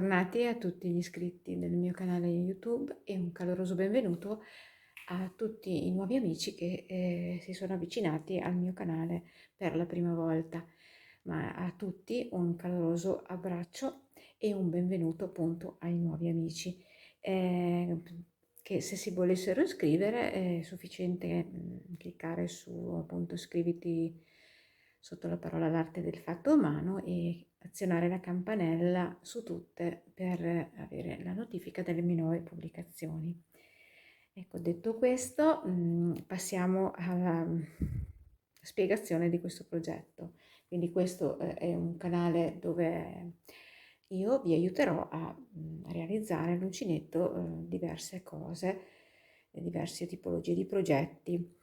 bentornati a tutti gli iscritti del mio canale YouTube e un caloroso benvenuto a tutti i nuovi amici che si sono avvicinati al mio canale per la prima volta. Ma a tutti un caloroso abbraccio e un benvenuto appunto ai nuovi amici. Che se si volessero iscrivere è sufficiente cliccare su appunto iscriviti sotto la parola l'arte del fatto umano e azionare la campanella su tutte per avere la notifica delle mie nuove pubblicazioni. Ecco, detto questo, passiamo alla spiegazione di questo progetto. Quindi questo è un canale dove io vi aiuterò a realizzare all'uncinetto diverse cose, diverse tipologie di progetti.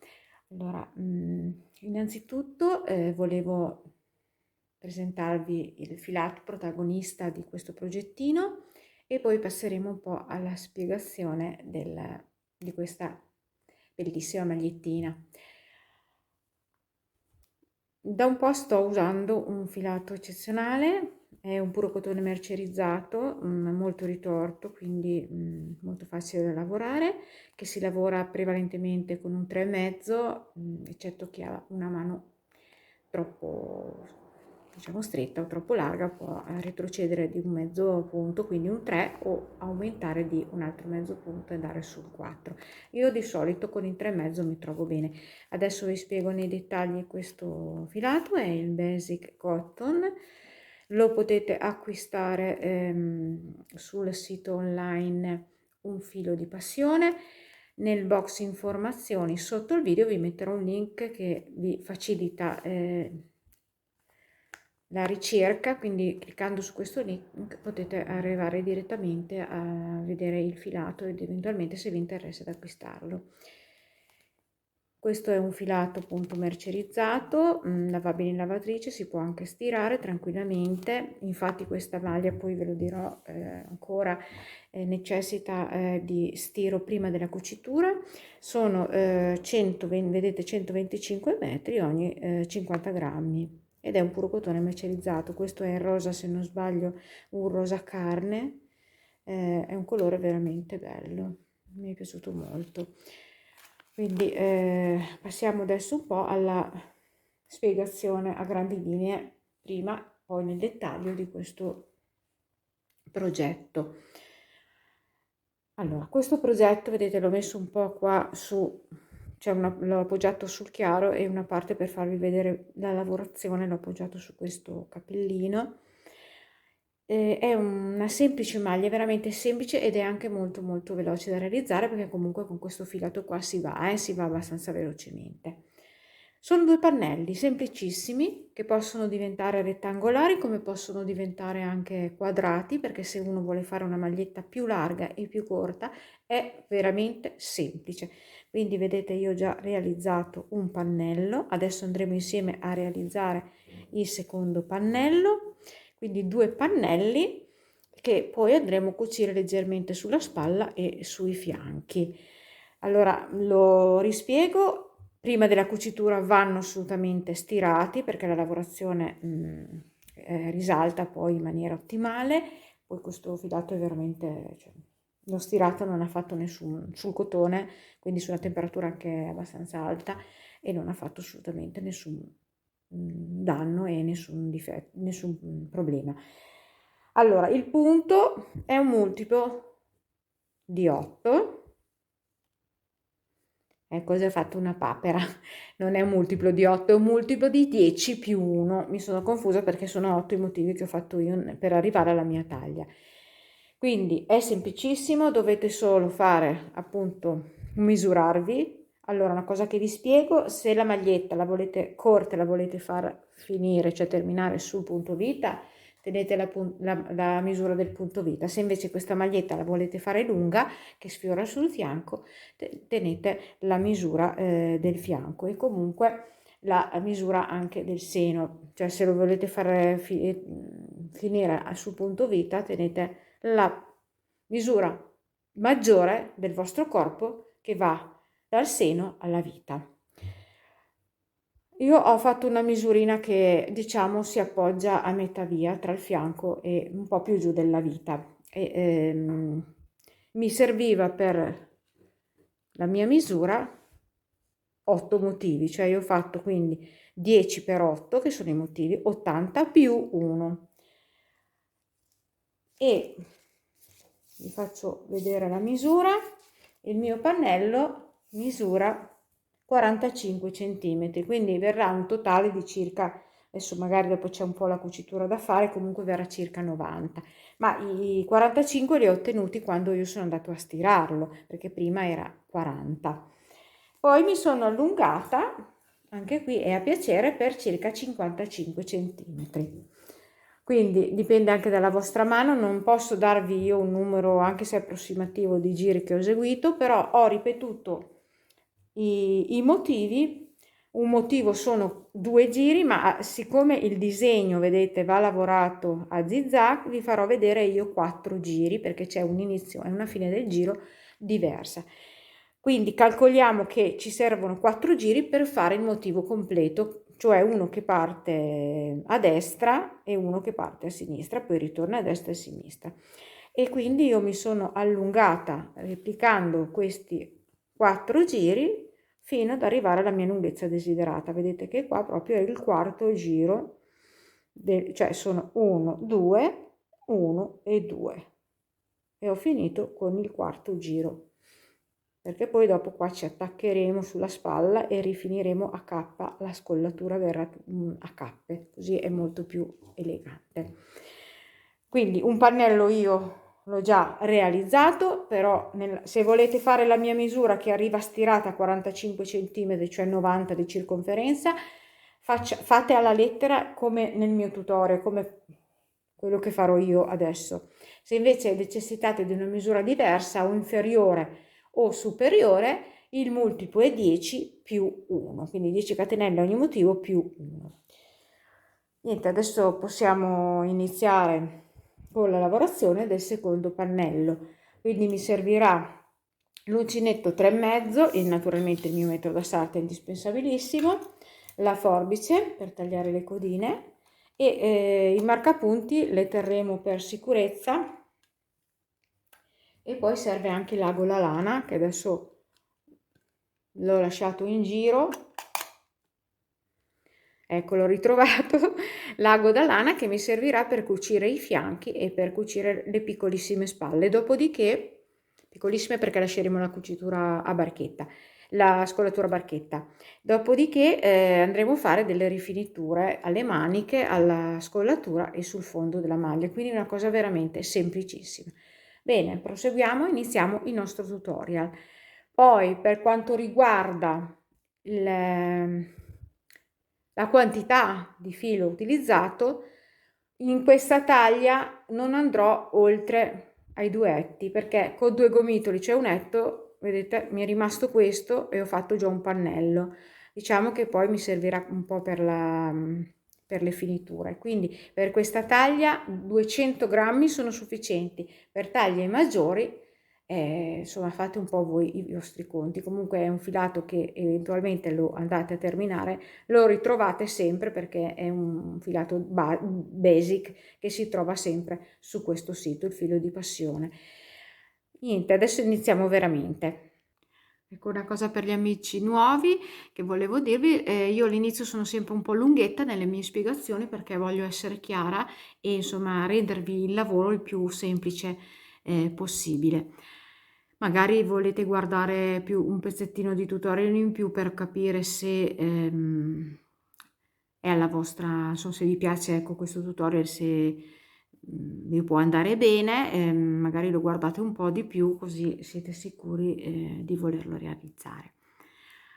Allora, innanzitutto volevo presentarvi il filato protagonista di questo progettino e poi passeremo un po' alla spiegazione di questa bellissima magliettina. Da un po' sto usando un filato eccezionale, è un puro cotone mercerizzato, molto ritorto, quindi molto facile da lavorare, che si lavora prevalentemente con un 3,5, eccetto chi ha una mano troppo, diciamo, stretta o troppo larga, può retrocedere di un mezzo punto, quindi un 3, o aumentare di un altro mezzo punto e andare sul 4. Io di solito con il 3,5 mi trovo bene. Adesso vi spiego nei dettagli questo filato, è il Basic Cotton, lo potete acquistare sul sito online Un Filo di Passione. Nel box informazioni sotto il video vi metterò un link che vi facilita la ricerca, quindi cliccando su questo link potete arrivare direttamente a vedere il filato ed eventualmente se vi interessa ad acquistarlo. Questo è un filato appunto mercerizzato, lavabile in lavatrice, si può anche stirare tranquillamente. Infatti questa maglia, poi ve lo dirò ancora, necessita di stiro prima della cucitura. Sono 120, vedete, 125 metri ogni 50 grammi ed è un puro cotone mercerizzato. Questo è il rosa, se non sbaglio, un rosa carne, è un colore veramente bello, mi è piaciuto molto. Quindi passiamo adesso un po' alla spiegazione a grandi linee, prima poi nel dettaglio di questo progetto. Allora, questo progetto, vedete, l'ho messo un po' qua su, cioè l'ho appoggiato sul chiaro e una parte per farvi vedere la lavorazione l'ho appoggiato su questo cappellino. È una semplice maglia, veramente semplice, ed è anche molto molto veloce da realizzare perché comunque con questo filato qua si va abbastanza velocemente. Sono due pannelli semplicissimi che possono diventare rettangolari come possono diventare anche quadrati, perché se uno vuole fare una maglietta più larga e più corta è veramente semplice. Quindi vedete, io ho già realizzato un pannello, adesso andremo insieme a realizzare il secondo pannello. Quindi due pannelli che poi andremo a cucire leggermente sulla spalla e sui fianchi. Allora lo rispiego: prima della cucitura vanno assolutamente stirati perché la lavorazione risalta poi in maniera ottimale. Poi questo filato è veramente, cioè, l'ho stirato, non ha fatto nessun sul cotone, quindi su una temperatura anche abbastanza alta, e non ha fatto assolutamente nessun danno e nessun difetto, nessun problema. Allora, il punto è un multiplo di 8. Così ho fatto una papera, non è un multiplo di 8, è un multiplo di 10 più 1. Mi sono confusa perché sono 8 i motivi che ho fatto io per arrivare alla mia taglia. Quindi è semplicissimo, dovete solo fare appunto misurarvi. Allora, una cosa che vi spiego: se la maglietta la volete corta, la volete far finire, cioè terminare sul punto vita, tenete la misura del punto vita. Se invece questa maglietta la volete fare lunga, che sfiora sul fianco, tenete la misura del fianco, e comunque la misura anche del seno, cioè se lo volete fare finire sul punto vita, tenete la misura maggiore del vostro corpo che va dal seno alla vita. Io ho fatto una misurina che diciamo si appoggia a metà via tra il fianco e un po' più giù della vita e mi serviva per la mia misura 8 motivi, cioè io ho fatto quindi 10 per 8 che sono i motivi, 80 più 1 e vi faccio vedere la misura. Il mio pannello misura 45 centimetri, quindi verrà un totale di circa, adesso magari dopo c'è un po' la cucitura da fare, comunque verrà circa 90, ma i 45 li ho ottenuti quando io sono andato a stirarlo, perché prima era 40. Poi mi sono allungata, anche qui è a piacere, per circa 55 centimetri. Quindi dipende anche dalla vostra mano, non posso darvi io un numero, anche se approssimativo, di giri che ho eseguito, però ho ripetuto i motivi. Un motivo sono 2 giri, ma siccome il disegno, vedete, va lavorato a zigzag, vi farò vedere io 4 giri, perché c'è un inizio e una fine del giro diversa. Quindi calcoliamo che ci servono 4 giri per fare il motivo completo, cioè uno che parte a destra e uno che parte a sinistra, poi ritorna a destra e a sinistra. E quindi io mi sono allungata replicando questi 4 giri fino ad arrivare alla mia lunghezza desiderata. Vedete che qua proprio è il quarto giro, cioè sono 1, 2, 1 e 2. E ho finito con il quarto giro, perché poi dopo qua ci attaccheremo sulla spalla e rifiniremo a K, la scollatura verrà a cappe, così è molto più elegante. Quindi un pannello io l'ho già realizzato, però se volete fare la mia misura che arriva stirata a 45 cm, cioè 90 di circonferenza, fate alla lettera come nel mio tutorial, come quello che farò io adesso. Se invece necessitate di una misura diversa o inferiore o superiore, il multiplo è 10 più 1, quindi 10 catenelle a ogni motivo più 1. Niente, adesso possiamo iniziare con la lavorazione del secondo pannello. Quindi mi servirà l'uncinetto 3,5, e naturalmente il mio metro da sarta è indispensabilissimo, la forbice per tagliare le codine e i marcapunti le terremo per sicurezza. E poi serve anche l'ago da lana, che adesso l'ho lasciato in giro, ecco, l'ho ritrovato, l'ago da lana che mi servirà per cucire i fianchi e per cucire le piccolissime spalle. Dopodiché, piccolissime perché lasceremo la cucitura a barchetta, la scollatura a barchetta. Dopodiché andremo a fare delle rifiniture alle maniche, alla scollatura e sul fondo della maglia, quindi una cosa veramente semplicissima. Bene, proseguiamo, iniziamo il nostro tutorial. Poi per quanto riguarda la quantità di filo utilizzato, in questa taglia non andrò oltre ai duetti, perché con 2 gomitoli, cioè unetto, vedete, mi è rimasto questo e ho fatto già un pannello. Diciamo che poi mi servirà un po' per le finiture, quindi per questa taglia 200 grammi sono sufficienti. Per taglie maggiori insomma fate un po' voi i vostri conti. Comunque è un filato che eventualmente lo andate a terminare, lo ritrovate sempre perché è un filato basic che si trova sempre su questo sito, il filo di passione. Niente, adesso iniziamo veramente. Ecco, una cosa per gli amici nuovi che volevo dirvi, io all'inizio sono sempre un po' lunghetta nelle mie spiegazioni perché voglio essere chiara e insomma rendervi il lavoro il più semplice possibile. Magari volete guardare più un pezzettino di tutorial in più per capire se è alla vostra, insomma, se vi piace ecco, questo tutorial, se vi può andare bene, magari lo guardate un po' di più così siete sicuri di volerlo realizzare.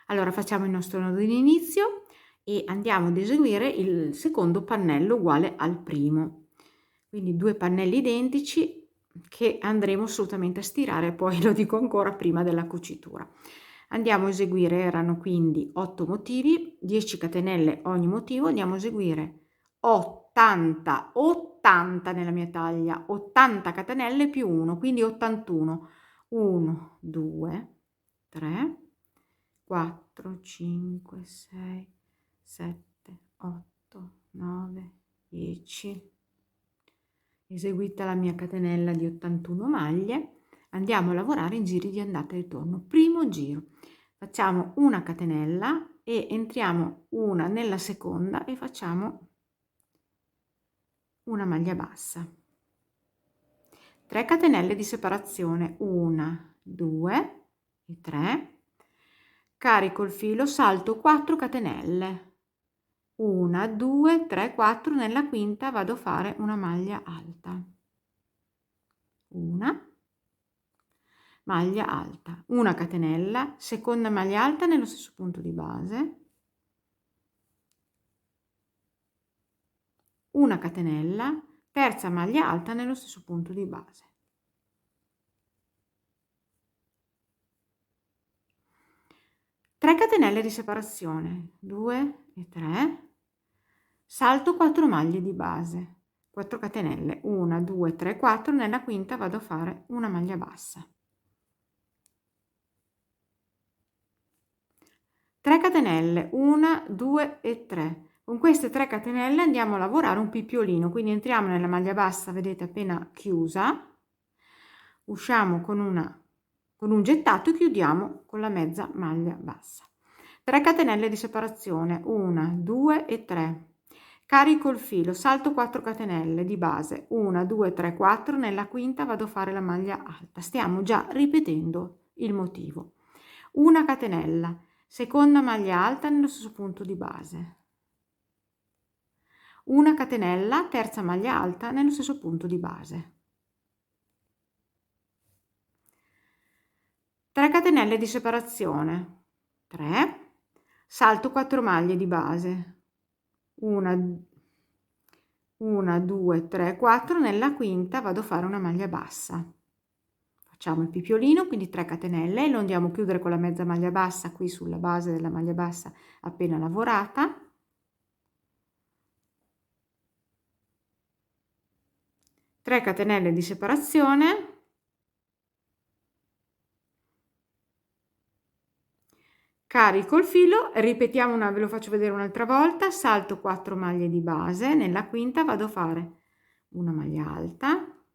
Allora facciamo il nostro nodo in inizio e andiamo ad eseguire il secondo pannello uguale al primo. Quindi 2 pannelli identici che andremo assolutamente a stirare, poi lo dico ancora prima della cucitura. Andiamo a eseguire, erano quindi 8 motivi, 10 catenelle ogni motivo, andiamo a eseguire 80 nella mia taglia, 80 catenelle più 1, quindi 81. 1, 2, 3, 4, 5, 6, 7, 8, 9, 10. Eseguita la mia catenella di 81 maglie, andiamo a lavorare in giri di andata e ritorno. Primo giro, facciamo una catenella e entriamo una nella seconda e facciamo una maglia bassa. 3 catenelle di separazione, 1, 2 e 3. Carico il filo, salto 4 catenelle. 1, 2, 3, 4, nella quinta vado a fare una maglia alta. Una maglia alta, una catenella, seconda maglia alta nello stesso punto di base, una catenella, terza maglia alta nello stesso punto di base. Tre catenelle di separazione, 2 e 3, salto 4 maglie di base, 4 catenelle, 1, 2, 3, 4, nella quinta vado a fare una maglia bassa. 3 catenelle, 1, 2 e 3. Con queste 3 catenelle andiamo a lavorare un pippiolino, quindi entriamo nella maglia bassa, vedete appena chiusa, usciamo con un gettato e chiudiamo con la mezza maglia bassa. 3 catenelle di separazione, 1, 2 e 3. Carico il filo, salto 4 catenelle di base, 1, 2, 3, 4, nella quinta vado a fare la maglia alta. Stiamo già ripetendo il motivo. Una catenella, seconda maglia alta nello stesso punto di base, una catenella, terza maglia alta nello stesso punto di base, 3 catenelle di separazione, 3, salto 4 maglie di base, 1, 2, 3, 4, nella quinta vado a fare una maglia bassa. Facciamo il pippiolino, quindi 3 catenelle, e lo andiamo a chiudere con la mezza maglia bassa qui sulla base della maglia bassa appena lavorata. 3 catenelle di separazione, carico il filo, ripetiamo ve lo faccio vedere un'altra volta, salto 4 maglie di base, nella quinta vado a fare una maglia alta,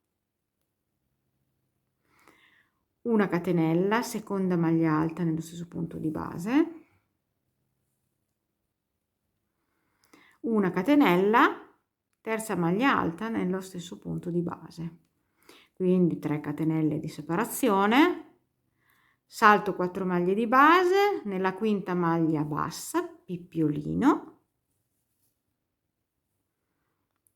una catenella, seconda maglia alta nello stesso punto di base, una catenella, terza maglia alta nello stesso punto di base, quindi 3 catenelle di separazione, salto 4 maglie di base, nella quinta maglia bassa, pippiolino,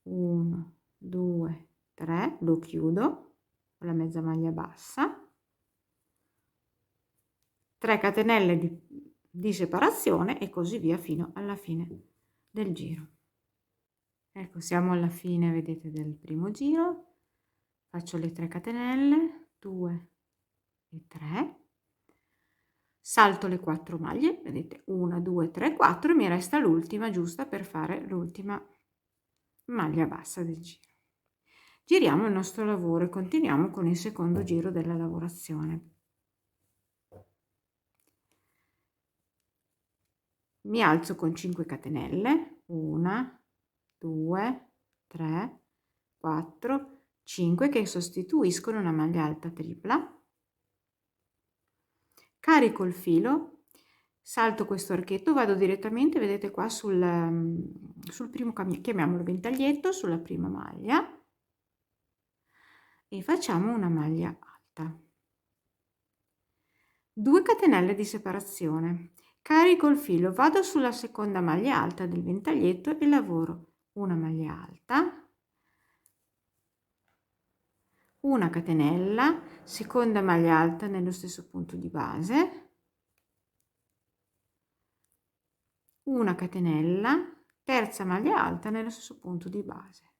1, 2, 3, lo chiudo con la mezza maglia bassa, 3 catenelle di separazione e così via fino alla fine del giro. Ecco, siamo alla fine, vedete, del primo giro. Faccio le 3 catenelle, 2 e 3, salto le 4 maglie, vedete, 1, 2, 3, 4, e mi resta l'ultima giusta per fare l'ultima maglia bassa del giro. Giriamo il nostro lavoro e continuiamo con il secondo giro della lavorazione. Mi alzo con 5 catenelle, 1, 2, 3, 4, 5, che sostituiscono una maglia alta tripla. Carico il filo, salto questo archetto, vado direttamente, vedete qua sul primo, chiamiamolo ventaglietto, sulla prima maglia, e facciamo una maglia alta. 2 catenelle di separazione, carico il filo, vado sulla seconda maglia alta del ventaglietto e lavoro una maglia alta, una catenella, seconda maglia alta nello stesso punto di base, una catenella, terza maglia alta nello stesso punto di base,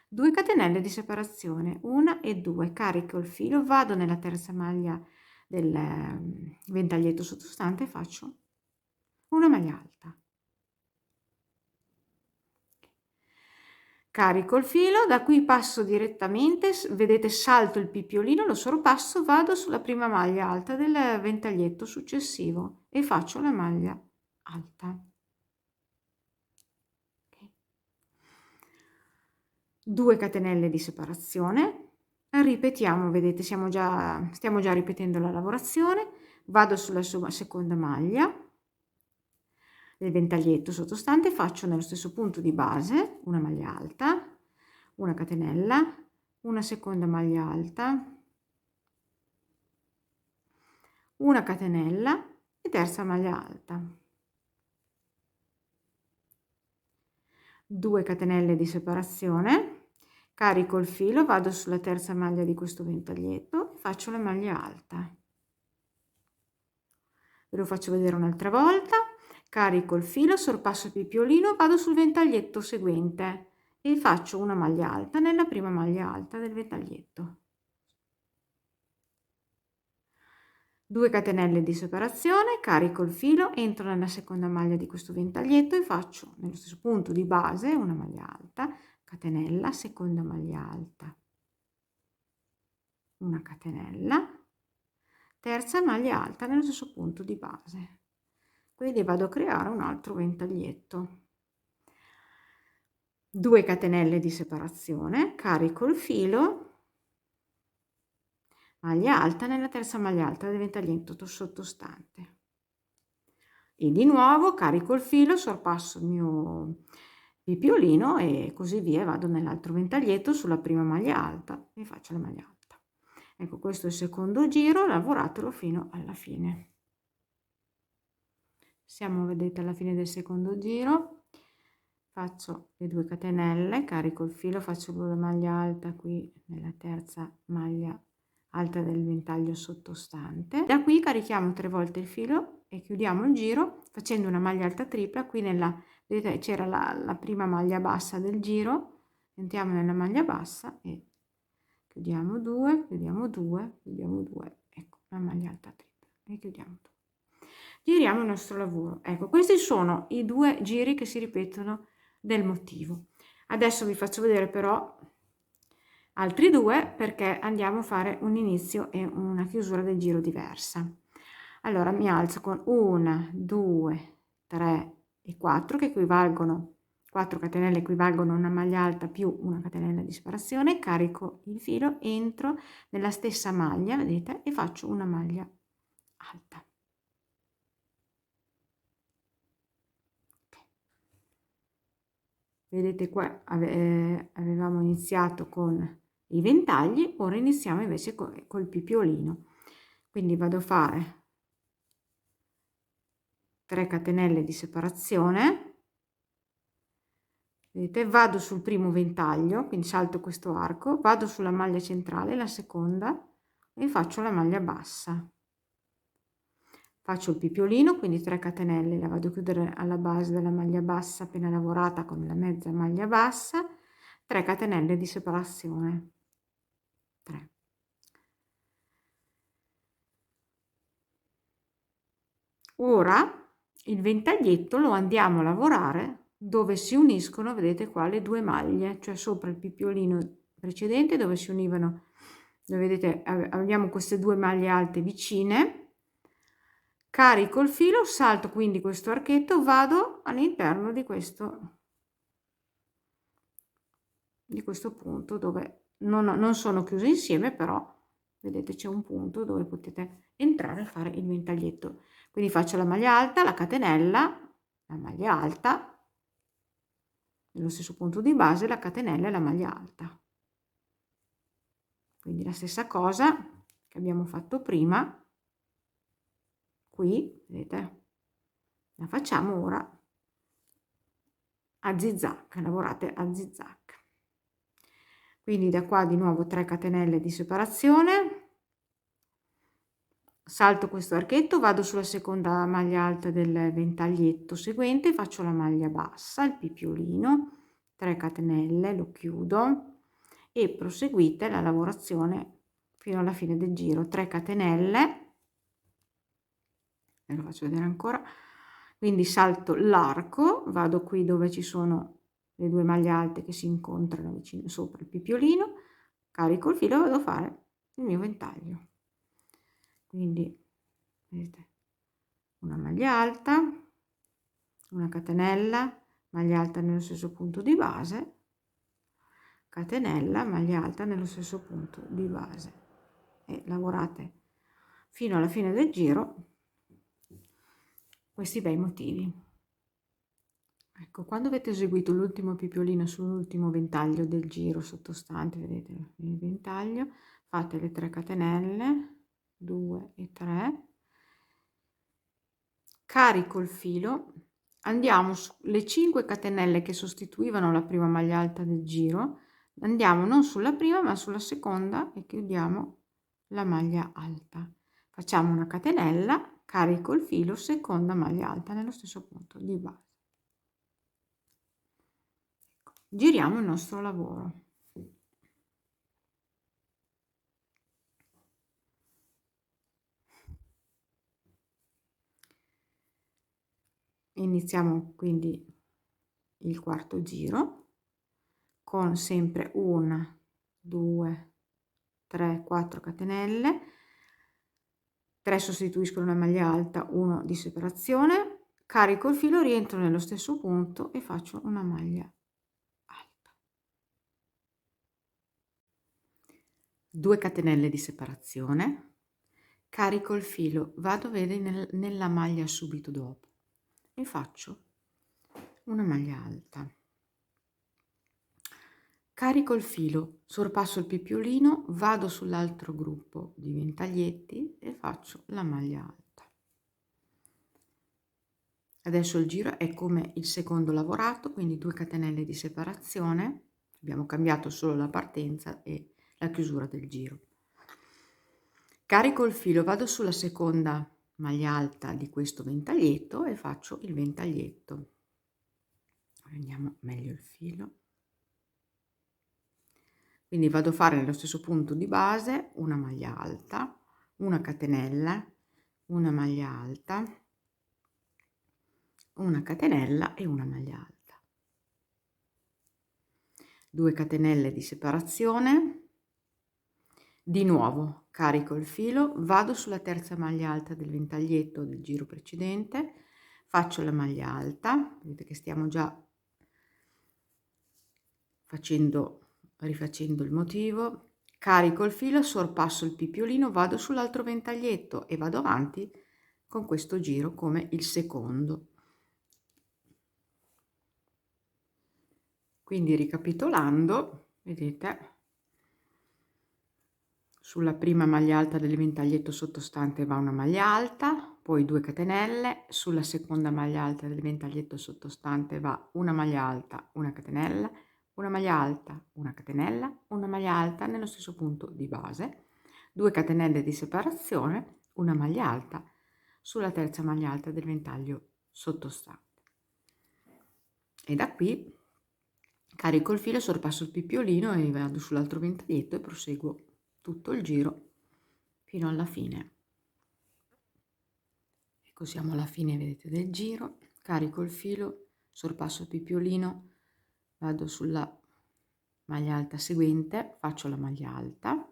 2 catenelle di separazione, 1 e 2, carico il filo, vado nella terza maglia del ventaglietto sottostante e faccio una maglia alta. carico il filo, da qui passo direttamente, vedete, salto il pippiolino, lo sorpasso, vado sulla prima maglia alta del ventaglietto successivo e faccio la maglia alta. 2 catenelle di separazione, ripetiamo, vedete, stiamo già ripetendo la lavorazione, vado sulla seconda maglia del ventaglietto sottostante, faccio nello stesso punto di base una maglia alta, una catenella, una seconda maglia alta, una catenella e terza maglia alta, 2 catenelle di separazione, carico il filo, vado sulla terza maglia di questo ventaglietto e faccio la maglia alta. Ve lo faccio vedere un'altra volta, carico il filo, sorpasso il pippiolino, vado sul ventaglietto seguente e faccio una maglia alta nella prima maglia alta del ventaglietto, 2 catenelle di separazione, carico il filo, entro nella seconda maglia di questo ventaglietto e faccio nello stesso punto di base una maglia alta, catenella, seconda maglia alta, una catenella, terza maglia alta nello stesso punto di base. Quindi vado a creare un altro ventaglietto, 2 catenelle di separazione, carico il filo, maglia alta nella terza maglia alta del ventaglietto sottostante e di nuovo carico il filo, sorpasso il mio pippiolino e così via, vado nell'altro ventaglietto sulla prima maglia alta e faccio la maglia alta. Ecco, questo è il secondo giro, lavoratelo fino alla fine. Siamo, vedete, alla fine del secondo giro, faccio le 2 catenelle, carico il filo, faccio la maglia alta qui nella terza maglia alta del ventaglio sottostante. Da qui carichiamo 3 volte il filo e chiudiamo il giro facendo una maglia alta tripla. Qui nella, vedete, c'era la prima maglia bassa del giro, entriamo nella maglia bassa e chiudiamo 2, chiudiamo 2, chiudiamo 2, ecco, una maglia alta tripla e chiudiamo 2. Giriamo il nostro lavoro. Ecco, questi sono i 2 giri che si ripetono del motivo. Adesso vi faccio vedere però altri 2 perché andiamo a fare un inizio e una chiusura del giro diversa. Allora mi alzo con 1, 2, 3 e 4 che equivalgono, 4 catenelle equivalgono a una maglia alta più una catenella di separazione, carico il filo, entro nella stessa maglia, vedete, e faccio una maglia alta. Vedete qua avevamo iniziato con i ventagli, ora iniziamo invece col pippiolino, quindi vado a fare 3 catenelle di separazione, vedete, vado sul primo ventaglio, quindi salto questo arco, vado sulla maglia centrale, la seconda, e faccio la maglia bassa, faccio il pippiolino, quindi 3 catenelle, la vado a chiudere alla base della maglia bassa appena lavorata con la mezza maglia bassa, 3 catenelle di separazione, 3. Ora il ventaglietto lo andiamo a lavorare dove si uniscono, vedete qua, le 2 maglie, cioè sopra il pippiolino precedente dove si univano, dove vedete abbiamo queste 2 maglie alte vicine, carico il filo, salto quindi questo archetto, vado all'interno di questo punto dove non sono chiuse insieme, però vedete c'è un punto dove potete entrare e fare il ventaglietto. Quindi faccio la maglia alta, la catenella, la maglia alta, nello stesso punto di base, la catenella e la maglia alta. Quindi la stessa cosa che abbiamo fatto prima, qui, vedete, la facciamo ora a zig-zag, lavorate a zig-zag. Quindi da qua di nuovo 3 catenelle di separazione, salto questo archetto, vado sulla seconda maglia alta del ventaglietto seguente, faccio la maglia bassa, il pippiolino, 3 catenelle, lo chiudo e proseguite la lavorazione fino alla fine del giro, 3 catenelle, ve lo faccio vedere ancora, quindi salto l'arco, vado qui dove ci sono le due maglie alte che si incontrano vicino sopra il pipiolino, carico il filo e vado a fare il mio ventaglio. Quindi vedete, una maglia alta, una catenella, maglia alta nello stesso punto di base, catenella, maglia alta nello stesso punto di base, e lavorate fino alla fine del giro questi bei motivi. Ecco, quando avete eseguito l'ultimo pipiolino sull'ultimo ventaglio del giro sottostante, vedete il ventaglio, fate le 3 catenelle, 2 e 3, carico il filo, andiamo sulle 5 catenelle che sostituivano la prima maglia alta del giro, andiamo non sulla prima ma sulla seconda e chiudiamo la maglia alta. Facciamo una catenella, carico il filo, seconda maglia alta nello stesso punto di base. Ecco, giriamo il nostro lavoro. Iniziamo quindi il quarto giro con sempre 1, 2, 3, 4 catenelle, 3 sostituiscono la maglia alta, 1 di separazione, carico il filo, rientro nello stesso punto e faccio una maglia alta, 2 catenelle di separazione, carico il filo, vado vedi nella maglia subito dopo e faccio una maglia alta, carico il filo, sorpasso il pipiolino, vado sull'altro gruppo di ventaglietti e faccio la maglia alta. Adesso il giro è come il secondo lavorato, quindi 2 catenelle di separazione, abbiamo cambiato solo la partenza e la chiusura del giro. Carico il filo, vado sulla seconda maglia alta di questo ventaglietto e faccio il ventaglietto. Prendiamo meglio il filo. Quindi vado a fare nello stesso punto di base una maglia alta, una catenella, una maglia alta, una catenella e una maglia alta, 2 catenelle di separazione, di nuovo carico il filo, vado sulla terza maglia alta del ventaglietto del giro precedente, faccio la maglia alta, vedete che stiamo già rifacendo il motivo, carico il filo, sorpasso il pipiolino, vado sull'altro ventaglietto e vado avanti con questo giro come il secondo. Quindi ricapitolando, vedete, sulla prima maglia alta del ventaglietto sottostante va una maglia alta, poi 2 catenelle, sulla seconda maglia alta del ventaglietto sottostante va una maglia alta, una catenella, una maglia alta, una catenella, una maglia alta nello stesso punto di base, 2 catenelle di separazione, una maglia alta sulla terza maglia alta del ventaglio sottostante. E da qui carico il filo, sorpasso il pipiolino e vado sull'altro ventaglietto e proseguo tutto il giro fino alla fine. Ecco, siamo alla fine, vedete, del giro. Carico il filo, sorpasso il pipiolino, vado sulla maglia alta seguente, faccio la maglia alta,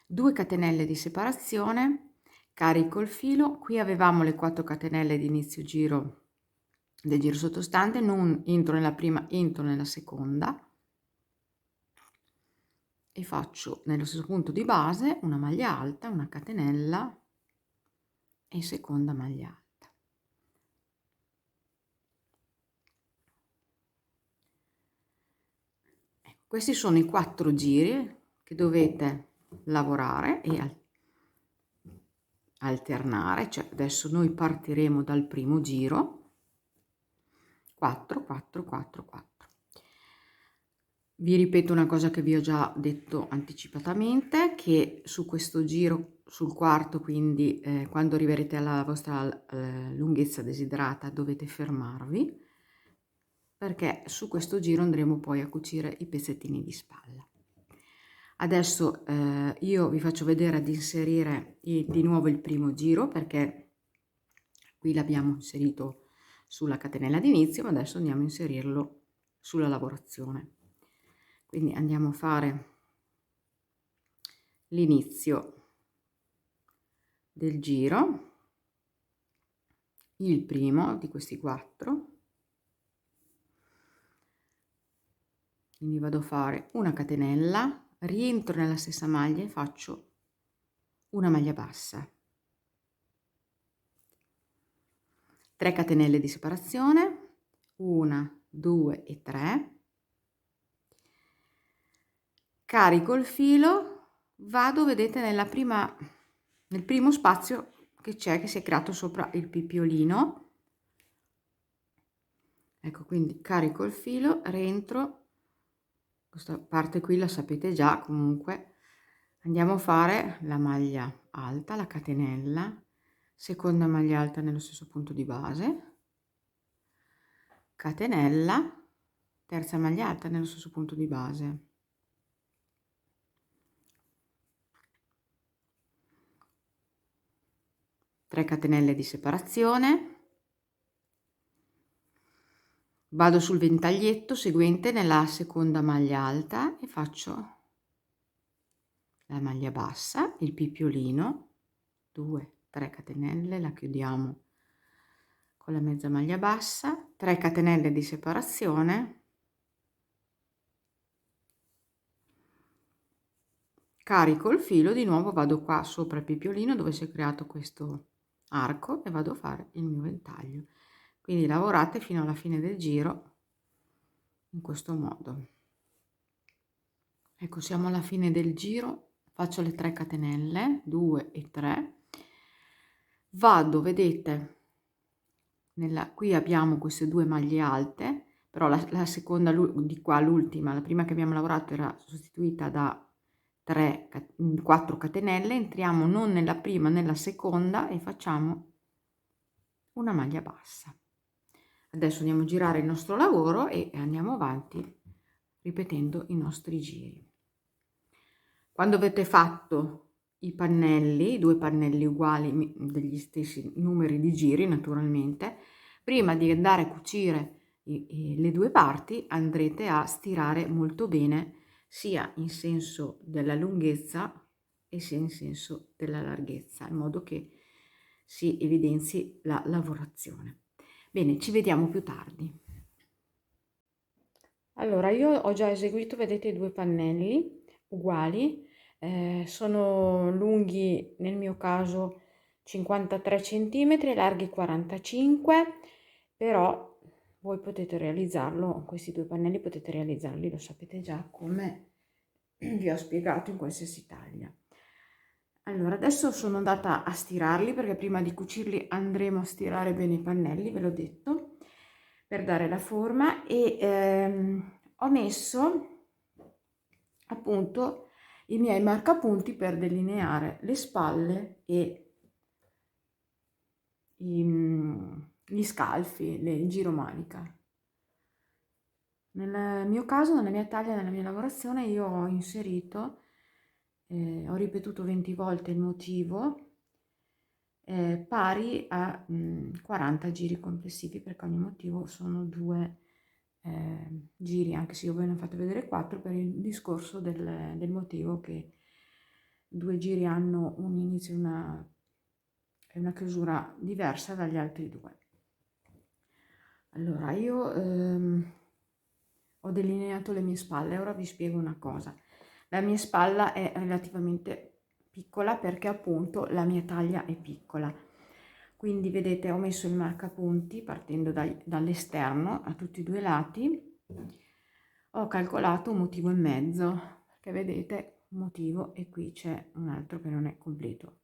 2 catenelle di separazione, carico il filo. Qui avevamo le 4 catenelle di inizio giro del giro sottostante, non entro nella prima, entro nella seconda e faccio nello stesso punto di base una maglia alta, una catenella e seconda maglia alta. Questi sono i 4 giri che dovete lavorare e alternare, cioè adesso noi partiremo dal primo giro, 4 4 4 4. Vi ripeto una cosa che vi ho già detto anticipatamente, che su questo giro, sul quarto, quindi quando arriverete alla vostra lunghezza desiderata, dovete fermarvi, perché su questo giro andremo poi a cucire i pezzettini di spalla. Adesso io vi faccio vedere ad inserire di nuovo il primo giro, perché qui l'abbiamo inserito sulla catenella d'inizio, ma adesso andiamo a inserirlo sulla lavorazione. Quindi andiamo a fare l'inizio del giro, il primo di questi 4, quindi vado a fare una catenella, rientro nella stessa maglia e faccio una maglia bassa, 3 catenelle di separazione, 1, 2 e 3, carico il filo, vado, vedete, nel primo spazio che c'è, che si è creato sopra il pippiolino. Ecco, quindi carico il filo, rientro, questa parte qui la sapete già comunque, andiamo a fare la maglia alta, la catenella, seconda maglia alta nello stesso punto di base, catenella, terza maglia alta nello stesso punto di base. Tre catenelle di separazione, vado sul ventaglietto seguente nella seconda maglia alta e faccio la maglia bassa, il pippiolino, 2, 3 catenelle, la chiudiamo con la mezza maglia bassa, 3 catenelle di separazione, carico il filo, di nuovo vado qua sopra il pippiolino dove si è creato questo arco e vado a fare il mio ventaglio. Quindi lavorate fino alla fine del giro in questo modo. Ecco, siamo alla fine del giro, faccio le 3 catenelle, 2 e 3, vado, vedete, qui abbiamo queste 2 maglie alte, però la seconda di qua, l'ultima, la prima che abbiamo lavorato era sostituita da 4 catenelle, entriamo non nella prima nella seconda e facciamo una maglia bassa. Adesso andiamo a girare il nostro lavoro e andiamo avanti ripetendo i nostri giri. Quando avete fatto i pannelli, 2 pannelli uguali degli stessi numeri di giri naturalmente, prima di andare a cucire le 2 parti andrete a stirare molto bene sia in senso della lunghezza e sia in senso della larghezza, in modo che si evidenzi la lavorazione. Bene, ci vediamo più tardi. Allora, io ho già eseguito, vedete, i 2 pannelli uguali, sono lunghi nel mio caso 53 cm, larghi 45, però voi potete realizzarlo, questi 2 pannelli potete realizzarli, lo sapete già, come vi ho spiegato, in qualsiasi taglia. Allora, adesso sono andata a stirarli perché prima di cucirli andremo a stirare bene i pannelli, ve l'ho detto, per dare la forma, e ho messo appunto i miei marcapunti per delineare le spalle e gli scalfi, il giro manica. Nel mio caso, nella mia taglia, nella mia lavorazione, io ho inserito, ho ripetuto 20 volte il motivo, pari a 40 giri complessivi, perché ogni motivo sono 2 giri, anche se io ve ne ho fatto vedere 4 per il discorso del motivo, che 2 giri hanno un inizio e una chiusura diversa dagli altri 2. Allora, io ho delineato le mie spalle, ora vi spiego una cosa. La mia spalla è relativamente piccola perché appunto la mia taglia è piccola, quindi vedete ho messo il marcapunti partendo dall'esterno a tutti e 2 i lati, ho calcolato 1,5 motivi, perché vedete un motivo e qui c'è un altro che non è completo,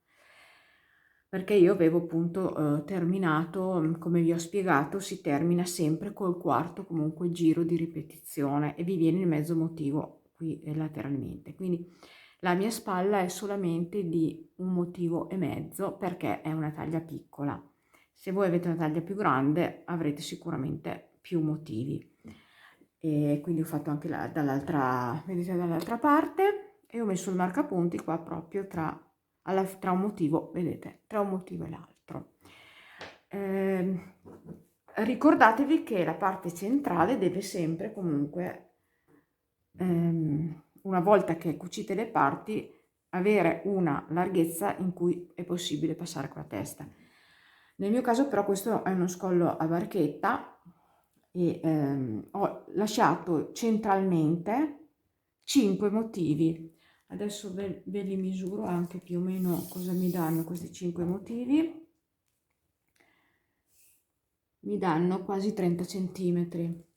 perché io avevo appunto terminato, come vi ho spiegato, si termina sempre col quarto comunque giro di ripetizione e vi viene il mezzo motivo qui lateralmente, quindi la mia spalla è solamente di 1,5 motivi perché è una taglia piccola. Se voi avete una taglia più grande avrete sicuramente più motivi, e quindi ho fatto anche dall'altra, vedete, dall'altra parte, e ho messo il marcapunti qua proprio tra un motivo, vedete, tra un motivo e l'altro. ricordatevi che la parte centrale deve sempre comunque, una volta che cucite le parti, avere una larghezza in cui è possibile passare con la testa. Nel mio caso però questo è uno scollo a barchetta e ho lasciato centralmente 5 motivi. Adesso ve li misuro anche più o meno cosa mi danno questi 5 motivi. Mi danno quasi 30 centimetri.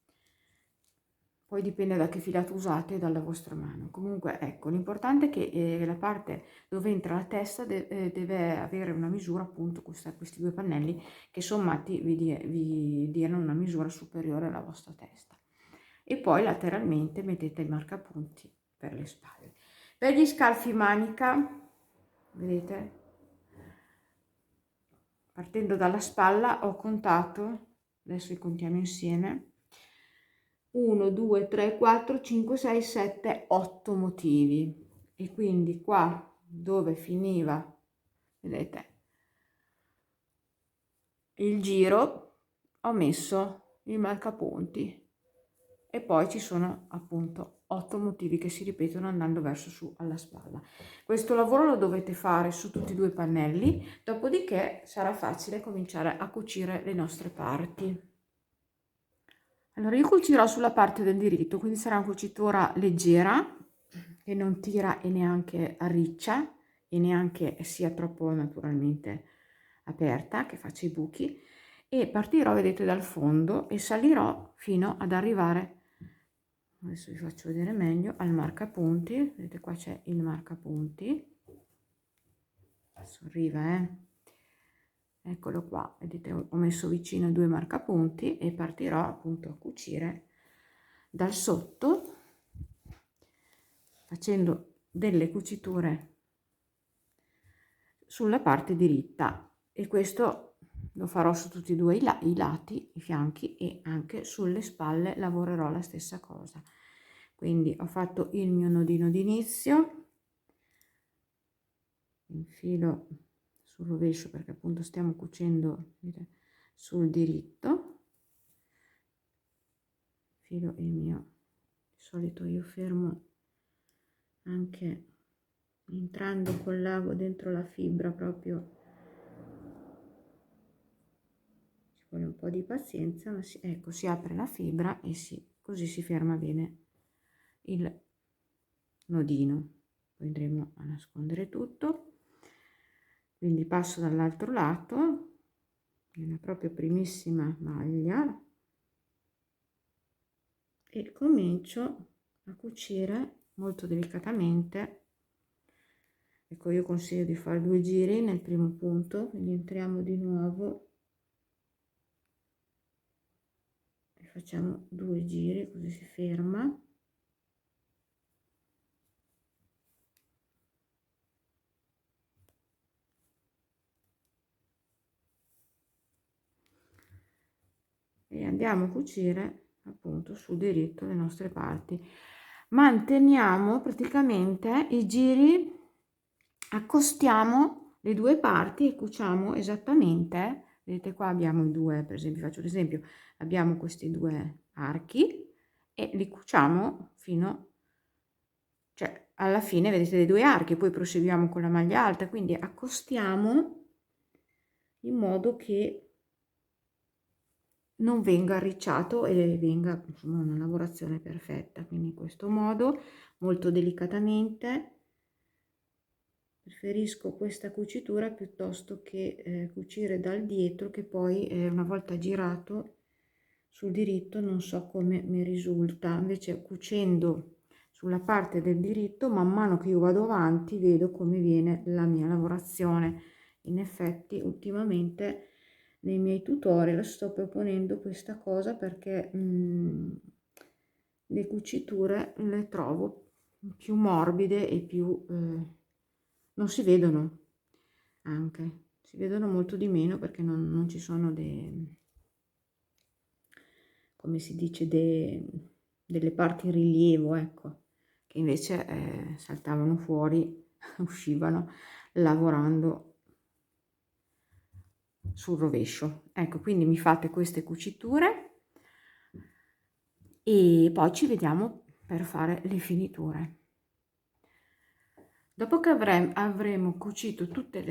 Poi dipende da che filato usate e dalla vostra mano. Comunque ecco, l'importante è che la parte dove entra la testa deve avere una misura, appunto questi due pannelli che sommati vi diano una misura superiore alla vostra testa. E poi lateralmente mettete i marcapunti per le spalle. Per gli scalfi manica, vedete, partendo dalla spalla ho contato, adesso li contiamo insieme, 1, 2, 3, 4, 5, 6, 7, 8 motivi. E quindi qua dove finiva, vedete, il giro, ho messo il marcapunti e poi ci sono appunto 8 motivi che si ripetono andando verso su alla spalla. Questo lavoro lo dovete fare su tutti e due i pannelli, dopodiché sarà facile cominciare a cucire le nostre parti. Allora io cucirò sulla parte del diritto, quindi sarà una cucitura leggera che non tira e neanche arriccia e neanche sia troppo naturalmente aperta che faccia i buchi, e partirò, vedete, dal fondo e salirò fino ad arrivare, adesso vi faccio vedere meglio, al marcapunti. Vedete, qua c'è il marcapunti, adesso arriva, eccolo qua, vedete, ho messo vicino due marcapunti e partirò appunto a cucire dal sotto facendo delle cuciture sulla parte diritta, e questo lo farò su tutti e due i lati, i fianchi, e anche sulle spalle lavorerò la stessa cosa. Quindi ho fatto il mio nodino d'inizio, infilo sul rovescio perché appunto stiamo cucendo sul diritto, filo il mio, di solito io fermo anche entrando con l'ago dentro la fibra, proprio ci vuole un po' di pazienza, ma ecco, si apre la fibra e così si ferma bene il nodino. Poi andremo a nascondere tutto, quindi passo dall'altro lato nella propria primissima maglia e comincio a cucire molto delicatamente. Ecco, io consiglio di fare 2 giri nel primo punto, quindi entriamo di nuovo e facciamo 2 giri, così si ferma. E andiamo a cucire appunto sul diritto le nostre parti. Manteniamo praticamente i giri, accostiamo le due parti e cuciamo esattamente. Vedete, qua abbiamo i due, per esempio, faccio l'esempio, abbiamo questi due archi e li cuciamo fino, cioè alla fine vedete dei due archi, poi proseguiamo con la maglia alta, quindi accostiamo in modo che non venga arricciato e venga insomma una lavorazione perfetta. Quindi in questo modo, molto delicatamente, preferisco questa cucitura piuttosto che cucire dal dietro, che poi una volta girato sul diritto non so come mi risulta. Invece cucendo sulla parte del diritto, man mano che io vado avanti vedo come viene la mia lavorazione. In effetti ultimamente nei miei tutorial sto proponendo questa cosa perché le cuciture le trovo più morbide e più non si vedono, anche si vedono molto di meno perché non ci sono come si dice, delle parti in rilievo, ecco, che invece saltavano fuori uscivano lavorando sul rovescio. Ecco, quindi mi fate queste cuciture e poi ci vediamo per fare le finiture. Dopo che avremo cucito tutte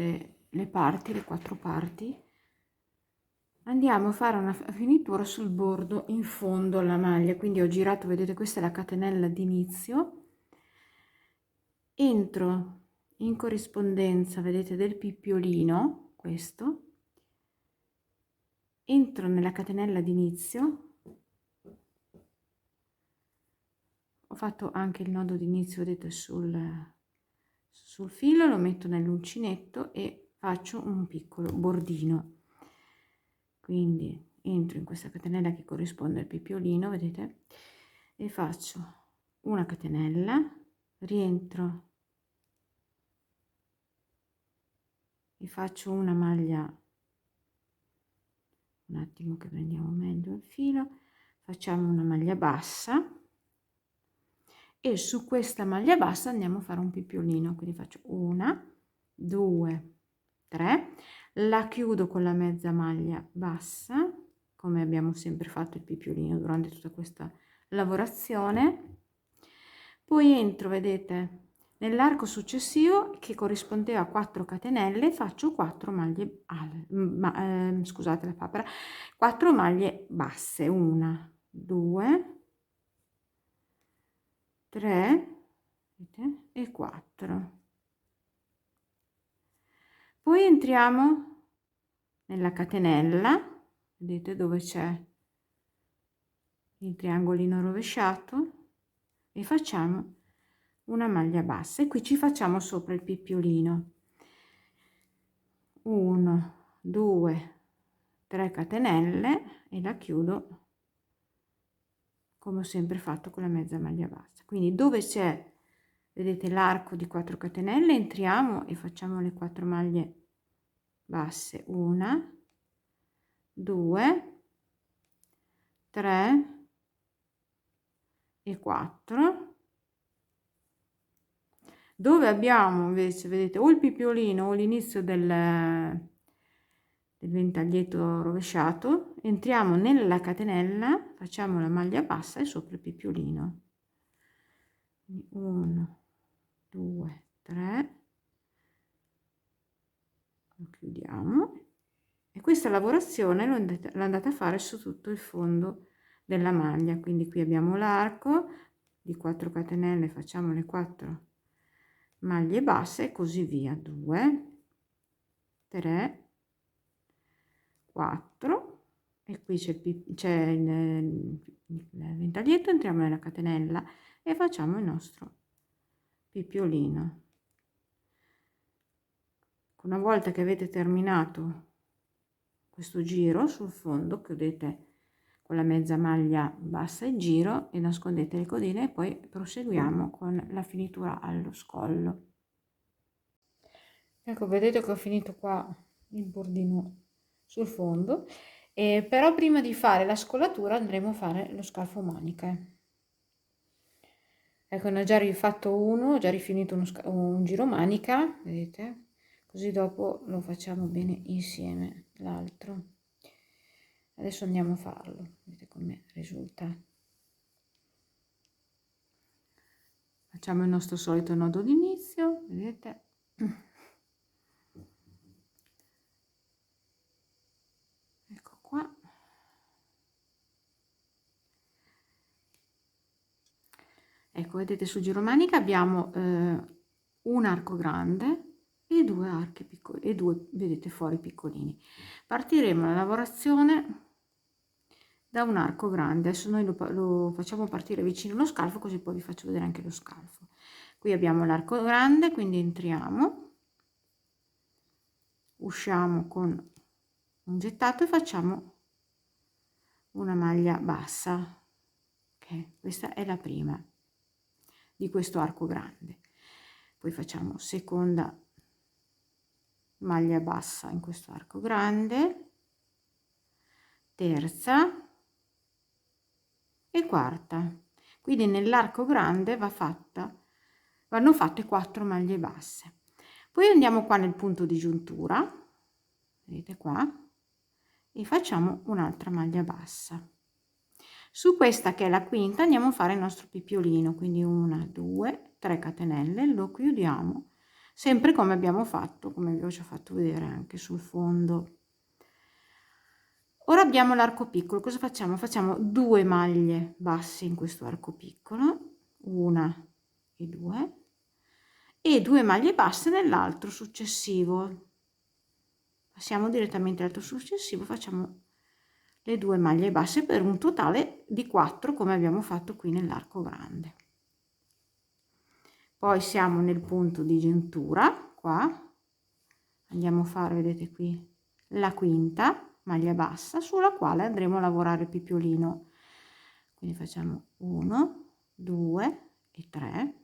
le parti, le 4 parti, andiamo a fare una finitura sul bordo in fondo alla maglia. Quindi ho girato, vedete, questa è la catenella d'inizio, entro in corrispondenza, vedete, del pippiolino, questo, entro nella catenella d'inizio, ho fatto anche il nodo d'inizio, vedete, sul filo, lo metto nell'uncinetto e faccio un piccolo bordino. Quindi entro in questa catenella che corrisponde al pippiolino, vedete, e faccio una catenella, rientro e faccio una maglia, un attimo che prendiamo meglio il filo, facciamo una maglia bassa e su questa maglia bassa andiamo a fare un pippiolino, quindi faccio 1, 2, 3, la chiudo con la mezza maglia bassa, come abbiamo sempre fatto il pippiolino durante tutta questa lavorazione. Poi entro, vedete, nell'arco successivo che corrispondeva a 4 catenelle, faccio 4 maglie scusate la papera, 4 maglie basse, 1, 2, 3 e 4. Poi entriamo nella catenella, vedete dove c'è il triangolino rovesciato, e facciamo una maglia bassa e qui ci facciamo sopra il pippiolino. 1, 2, 3 catenelle e la chiudo come ho sempre fatto con la mezza maglia bassa. Quindi dove c'è, vedete, l'arco di 4 catenelle, entriamo e facciamo le 4 maglie basse, 1, 2, 3 e 4. Dove abbiamo invece, vedete, o il pippiolino o l'inizio del ventaglietto rovesciato, entriamo nella catenella, facciamo la maglia bassa e sopra il pippiolino. 1, 2, 3, lo chiudiamo e questa lavorazione l'andate a fare su tutto il fondo della maglia. Quindi qui abbiamo l'arco di 4 catenelle, facciamo le 4 maglie basse e così via, 2, 3, 4 e qui c'è il ventaglietto, entriamo nella catenella e facciamo il nostro pippiolino. Una volta che avete terminato questo giro sul fondo, chiudete con la mezza maglia bassa il giro e nascondete le codine e poi proseguiamo con la finitura allo scollo. Ecco, vedete che ho finito qua il bordino sul fondo, però prima di fare la scollatura andremo a fare lo scalfo maniche. Ecco, ne ho già rifatto uno, ho già rifinito un giro manica, vedete, così dopo lo facciamo bene insieme l'altro. Adesso andiamo a farlo, vedete come risulta. Facciamo il nostro solito nodo d'inizio, vedete. Ecco qua. Ecco, vedete, sul giro manica abbiamo un arco grande e 2 archi piccoli e 2, vedete, fori piccolini. Partiremo la lavorazione da un arco grande. Adesso noi lo facciamo partire vicino allo scalfo, così poi vi faccio vedere anche lo scalfo. Qui abbiamo l'arco grande, quindi entriamo, usciamo con un gettato e facciamo una maglia bassa. Ok, questa è la prima di questo arco grande. Poi facciamo seconda maglia bassa in questo arco grande, terza e quarta. Quindi nell'arco grande vanno fatte 4 maglie basse. Poi andiamo qua nel punto di giuntura, vedete qua, e facciamo un'altra maglia bassa. Su questa, che è la quinta, andiamo a fare il nostro pipiolino, quindi 1 2 3 catenelle, lo chiudiamo sempre come abbiamo fatto, come vi ho già fatto vedere anche sul fondo. Ora abbiamo l'arco piccolo. Cosa facciamo? Facciamo 2 maglie basse in questo arco piccolo, 1 e 2, e 2 maglie basse nell'altro successivo. Passiamo direttamente all'altro successivo, facciamo le 2 maglie basse per un totale di 4, come abbiamo fatto qui nell'arco grande. Poi siamo nel punto di giuntura, qua andiamo a fare, vedete qui, la quinta maglia bassa sulla quale andremo a lavorare il pipiolino. Quindi facciamo 1 2 e 3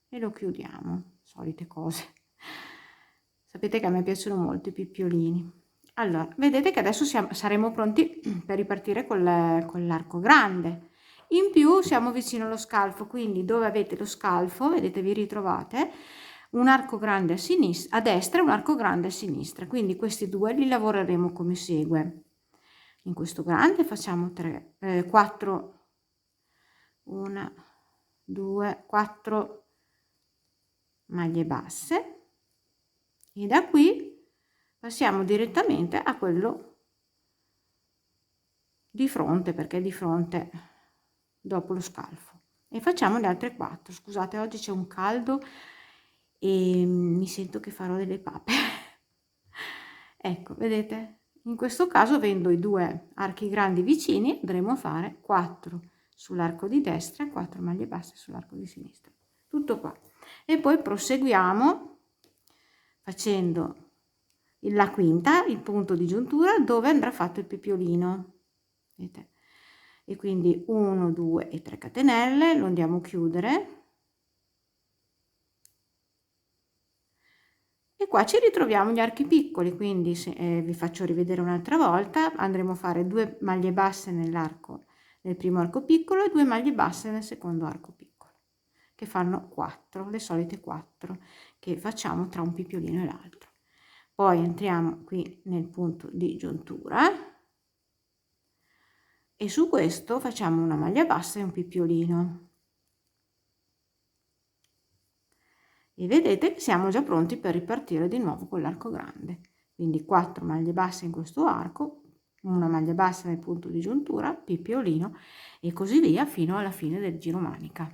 e lo chiudiamo. Solite cose, sapete che a me piacciono molto i pipiolini. Allora, vedete che adesso saremo pronti per ripartire con l'arco grande. In più siamo vicino allo scalfo, quindi dove avete lo scalfo, vedete, vi ritrovate un arco grande a sinistra, a destra, e un arco grande a sinistra, quindi questi due li lavoreremo come segue. In questo grande facciamo 4, 1 2 4 maglie basse, e da qui passiamo direttamente a quello di fronte, perché di fronte dopo lo scalfo, e facciamo le altre 4. Scusate, oggi c'è un caldo e mi sento che farò delle pappe. Ecco, vedete, in questo caso, avendo i 2 archi grandi vicini, andremo a fare 4 sull'arco di destra e 4 maglie basse sull'arco di sinistra, tutto qua, e poi proseguiamo facendo la quinta, il punto di giuntura dove andrà fatto il pipiolino, vedete? E quindi 1 2 e 3 catenelle, lo andiamo a chiudere, e qua ci ritroviamo gli archi piccoli. Quindi vi faccio rivedere un'altra volta, andremo a fare 2 maglie basse nell'arco nel primo arco piccolo e 2 maglie basse nel secondo arco piccolo, che fanno 4, le solite 4 che facciamo tra un pipiolino e l'altro. Poi entriamo qui nel punto di giuntura e su questo facciamo una maglia bassa e un pipiolino, e vedete che siamo già pronti per ripartire di nuovo con l'arco grande. Quindi 4 maglie basse in questo arco, una maglia bassa nel punto di giuntura, pipiolino, e così via fino alla fine del giro manica.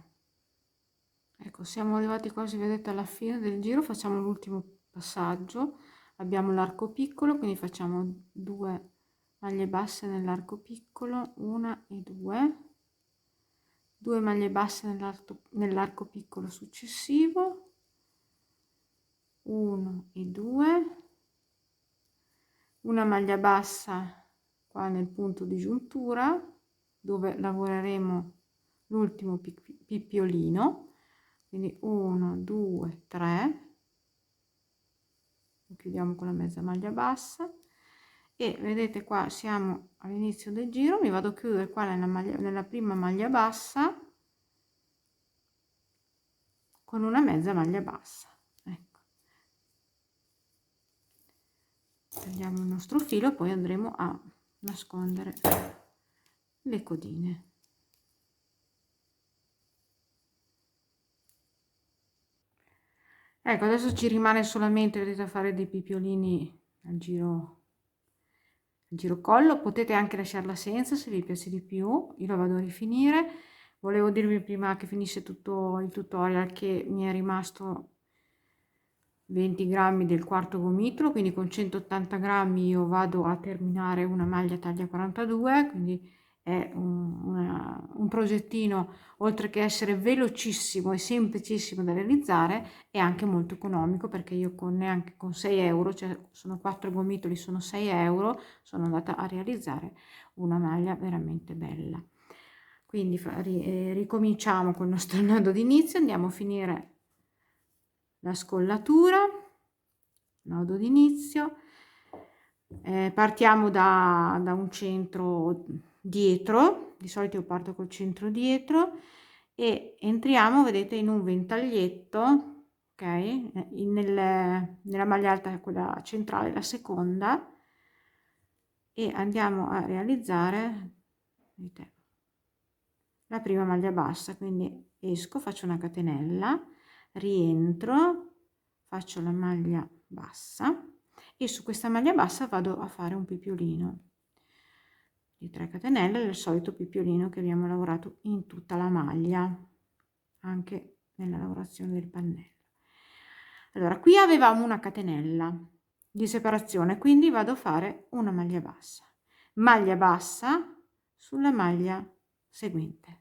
Ecco, siamo arrivati quasi, vedete, alla fine del giro. Facciamo l'ultimo passaggio. Abbiamo l'arco piccolo, quindi facciamo 2 maglie basse nell'arco piccolo, 1 e 2, 2 maglie basse nell'arco piccolo successivo, 1 e 2, una maglia bassa qua nel punto di giuntura dove lavoreremo l'ultimo pipiolino, quindi 1 2 3, lo chiudiamo con la mezza maglia bassa, e vedete qua siamo all'inizio del giro. Mi vado a chiudere qua nella prima maglia bassa con una mezza maglia bassa. Ecco, tagliamo il nostro filo e poi andremo a nascondere le codine. Ecco, adesso ci rimane solamente, vedete, a fare dei pipiolini al giro collo. Potete anche lasciarla senza se vi piace di più. Io la vado a rifinire. Volevo dirvi prima che finisce tutto il tutorial che mi è rimasto 20 grammi del quarto gomitolo, quindi con 180 grammi io vado a terminare una maglia taglia 42, quindi è un progettino, oltre che essere velocissimo e semplicissimo da realizzare, è anche molto economico, perché io neanche con 6 euro, cioè sono 4 gomitoli, sono 6 euro, sono andata a realizzare una maglia veramente bella. Quindi ricominciamo con il nostro nodo d'inizio, andiamo a finire la scollatura, nodo d'inizio, partiamo da un centro dietro, di solito io parto col centro dietro, e entriamo, vedete, in un ventaglietto, ok, nella maglia alta, quella centrale, la seconda, e andiamo a realizzare, vedete, la prima maglia bassa. Quindi esco, faccio una catenella, rientro, faccio la maglia bassa e su questa maglia bassa vado a fare un pipiolino di 3 catenelle, il solito pipiolino che abbiamo lavorato in tutta la maglia, anche nella lavorazione del pannello. Allora, qui avevamo una catenella di separazione, quindi vado a fare una maglia bassa sulla maglia seguente.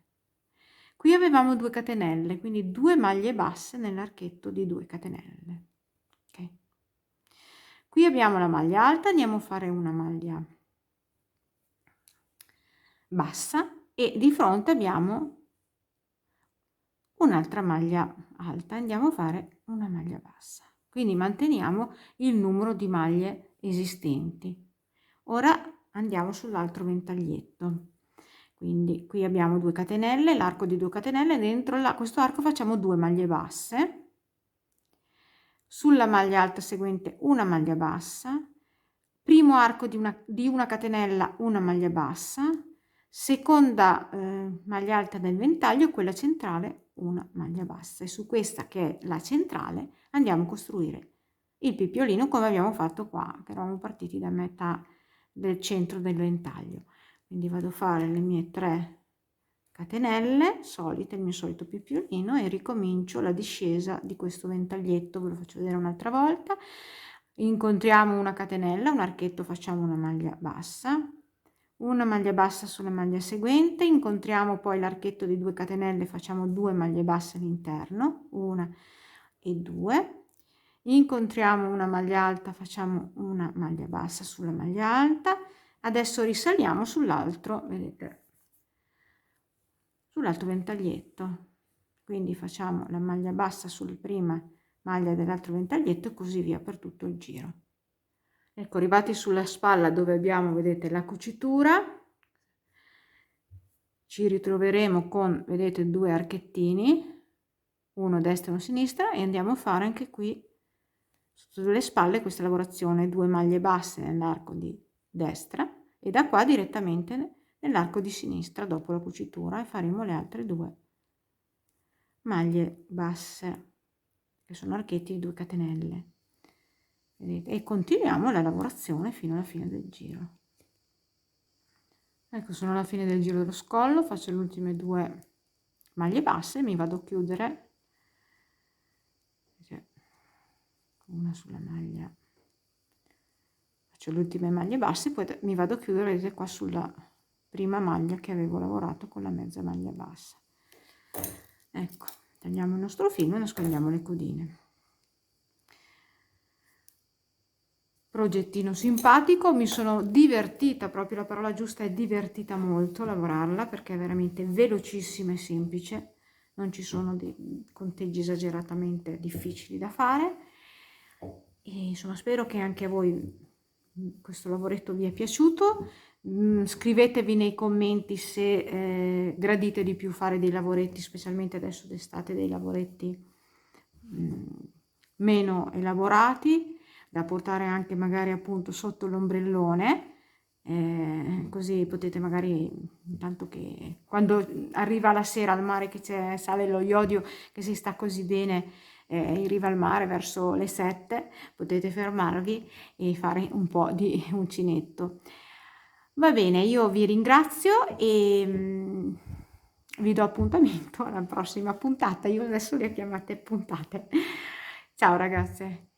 Qui avevamo 2 catenelle, quindi 2 maglie basse nell'archetto di 2 catenelle. Okay. Qui abbiamo la maglia alta, andiamo a fare una maglia bassa e di fronte abbiamo un'altra maglia alta, andiamo a fare una maglia bassa. Quindi manteniamo il numero di maglie esistenti. Ora andiamo sull'altro ventaglietto. Quindi qui abbiamo 2 catenelle, l'arco di 2 catenelle, dentro questo arco facciamo 2 maglie basse, sulla maglia alta seguente una maglia bassa, primo arco di una catenella, una maglia bassa, seconda maglia alta del ventaglio, quella centrale, una maglia bassa, e su questa che è la centrale andiamo a costruire il pipiolino come abbiamo fatto qua, che eravamo partiti da metà del centro del ventaglio. Quindi vado a fare le mie 3 catenelle solite, il mio solito pipiolino, e ricomincio la discesa di questo ventaglietto. Ve lo faccio vedere un'altra volta. Incontriamo una catenella, un archetto, facciamo una maglia bassa sulla maglia seguente, incontriamo poi l'archetto di 2 catenelle, facciamo 2 maglie basse all'interno, 1 e 2, incontriamo una maglia alta, facciamo una maglia bassa sulla maglia alta. Adesso risaliamo sull'altro, vedete, sull'altro ventaglietto, quindi facciamo la maglia bassa sulla prima maglia dell'altro ventaglietto e così via per tutto il giro. Ecco, arrivati sulla spalla dove abbiamo, vedete, la cucitura, ci ritroveremo con, vedete, 2 archettini, uno a destra e uno a sinistra, e andiamo a fare anche qui sulle spalle questa lavorazione, 2 maglie basse nell'arco di destra e da qua direttamente nell'arco di sinistra dopo la cucitura, e faremo le altre 2 maglie basse che sono archetti di 2 catenelle. Vedete? E continuiamo la lavorazione fino alla fine del giro. Ecco, sono alla fine del giro dello scollo, faccio le ultime 2 maglie basse e mi vado a chiudere, una sulla maglia, faccio le ultime maglie basse, poi mi vado a chiudere, vedete, qua sulla prima maglia che avevo lavorato con la mezza maglia bassa. Ecco, tagliamo il nostro filo e nascondiamo le codine. Progettino simpatico, mi sono divertita, proprio la parola giusta è divertita molto a lavorarla, perché è veramente velocissima e semplice, non ci sono dei conteggi esageratamente difficili da fare, e insomma spero che anche a voi questo lavoretto vi è piaciuto. Scrivetevi nei commenti se gradite di più fare dei lavoretti, specialmente adesso d'estate, dei lavoretti meno elaborati, da portare anche magari appunto sotto l'ombrellone, così potete magari, intanto che quando arriva la sera al mare, che sale lo iodio, che si sta così bene in riva al mare verso le 7, potete fermarvi e fare un po' di uncinetto. Va bene, io vi ringrazio e vi do appuntamento alla prossima puntata. Io adesso le ho chiamate puntate. Ciao ragazze.